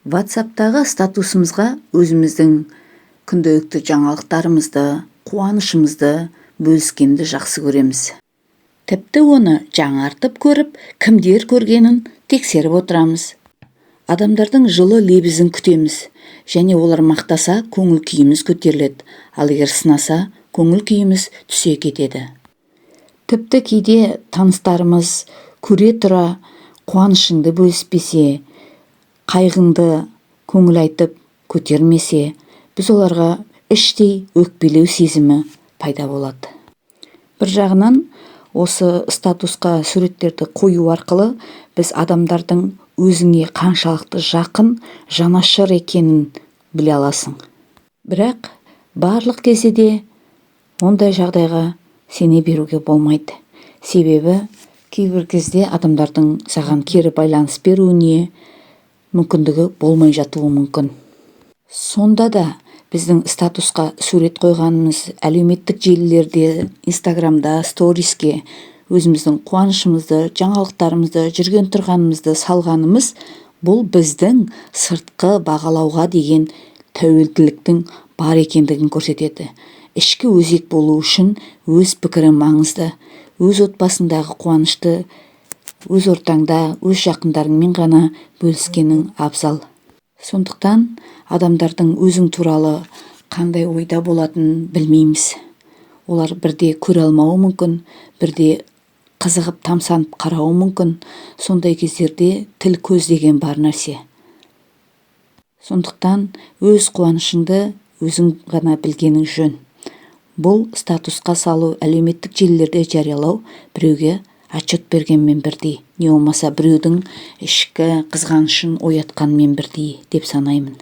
WhatsApp'тағы статусымызға өзіміздің күнделікті жаңалықтарымызды, қуанышымызды бөліскенді жақсы көреміз. Тіпті оны жаңартып көріп, кімдер көргенін тексеріп отырамыз. Адамдардың жылы лебізін күтеміз, және олар мақтаса, көңіл күйіміз көтеріледі, ал егер сынаса, көңіл күйіміз түсе кетеді. Тіпті кейде таныстарымыз көре тұра қуанышыңды бөліспесе, қайғыңды көңіл айтып көтермесе, біз оларға іштей өкпелеу сезімі пайда болады. Бір жағынан, осы статусқа суреттерді қою арқылы біз адамдардың өзіңе қаншалықты жақын, жанашыр екенін біле аласың. Бірақ барлық кезде де ондай жағдайға сене беруге болмайды. Себебі кейбір кезде адамдардың саған кері байланыс беруіне мүмкіндігі болмай жатуы мүмкін. Сонда да біздің статусқа сурет қойғанымыз әлеуметтік желілерде, Инстаграмда, сториске өзіміздің қуанышымызды, жаңалықтарымызды, жүрген тұрғанымызды салғанымыз, бұл біздің сыртқы бағалауға деген тәуелділіктің бар екендігін көрсетеді. Ішкі өзек болу үшін өз пікірі маңызды. Өз отбасындағы қуанышты өз ортаңда, өз жақындарыңмен ғана бөліскенің абзал. Сондықтан адамдардың өзің туралы қандай ойда болатынын білмейміз. Олар бірде көре алмауы мүмкін, бірде қызығып тамсанып қарауы мүмкін. Сондай кездерде тіл көз деген бар нәрсе. Сондықтан өз қуанышыңды өзің ғана білгенің жөн. Бұл статусқа салу, әлеуметтік желілерде жариялау біреуге отчет бергенмен бірдей, не болмаса біреудің ішкі қызғанышын оятқанмен бірдей деп санаймын.